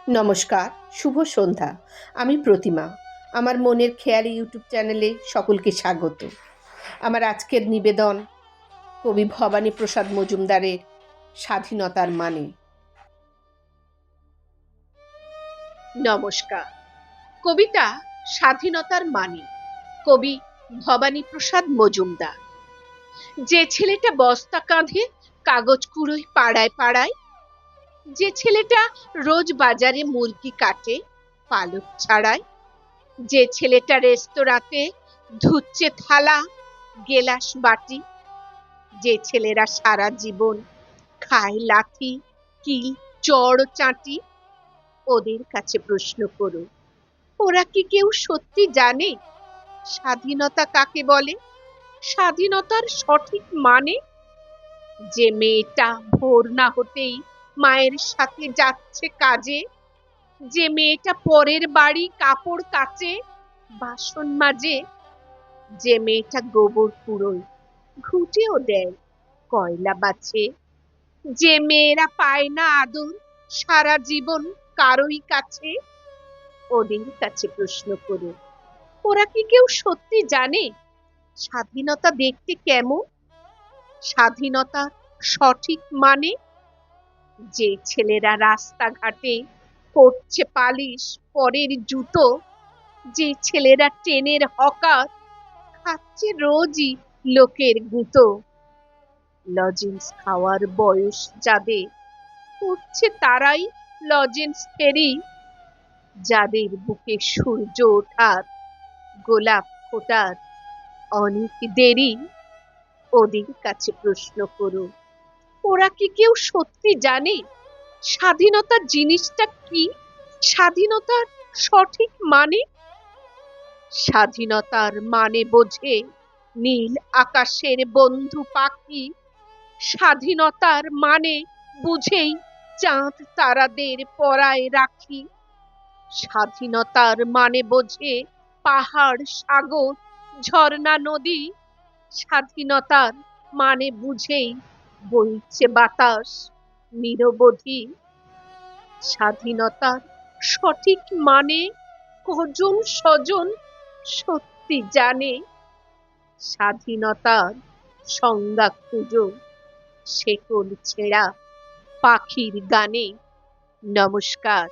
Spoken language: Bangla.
নমস্কার, শুভ সন্ধ্যা। আমি প্রতিমা। আমার মনের খেয়ালি ইউটিউব চ্যানেলে সকলকে স্বাগত। আমার আজকের নিবেদন কবি ভবানী প্রসাদ মজুমদারের স্বাধীনতার মানে। নমস্কার। কবিতা স্বাধীনতার মানে, কবি ভবানী প্রসাদ মজুমদার। যে ছেলেটা বস্তা কাঁধে কাগজ কুড়োয় পাড়ায় পাড়ায়, যে ছেলেটা রোজ বাজারে মুরগি কাটে পালক ছাড়ায়, যে ছেলেটা রেস্তোরাঁতে ধুচ্ছে থালা গেলাস বাটি, যে ছেলেরা সারা জীবন খায় লাথি কিল চড় চাটি, ওদের কাছে প্রশ্ন করো, ওরা কি কেউ সত্যি জানে স্বাধীনতা কাকে বলে? স্বাধীনতার সঠিক মানে? যে মেয়েটা ভোর না হতেই মায়ের সাথে যাচ্ছে কাজে, যে মেয়েটা পরের বাড়ি কাপড় কাচে বাসন মাজে, যে মেয়েটা গোবর কুড়োয় ঘুঁটেও দেয় কয়লা বাছে, যে মেয়েরা পায় না আদর সারা জীবন কারোই কাছে, ওদের কাছে প্রশ্ন করো, ওরা কি কেউ সত্যি জানে স্বাধীনতা দেখতে কেমন? স্বাধীনতা সঠিক মানে? যে ছেলেরা রাস্তাঘাটে পরছে পালিশ পরের জুতো, যে ছেলেরা ট্রেনের হকার খাচ্ছে রোজই লোকের গুঁতো, লজেন্স খাওয়ার বয়স যাদের উঠছে তারাই লজেন্স ফেরি, যাদের বুকে সূর্য ওঠার গোলাপ ফোটার অনেক দেরি, ওদের কাছে প্রশ্ন করো, ওরা কি কেউ সত্যি জানে স্বাধীনতা জিনিসটা কি? স্বাধীনতার সঠিক মানে? স্বাধীনতার মানে বোঝে নীল আকাশের বন্ধু পাখি, স্বাধীনতার মানে বুঝেই চাঁদ তারাদের পরায় রাখি, স্বাধীনতার মানে বোঝে পাহাড় সাগর ঝর্ণা নদী, স্বাধীনতার মানে বুঝেই বইছে বাতাস নিরবধি। স্বাধীনতার সঠিক মানে কজন স্বজন সত্যি জানে? স্বাধীনতার সংজ্ঞা খুঁজো শেকল ছেঁড়া পাখির গানে। নমস্কার।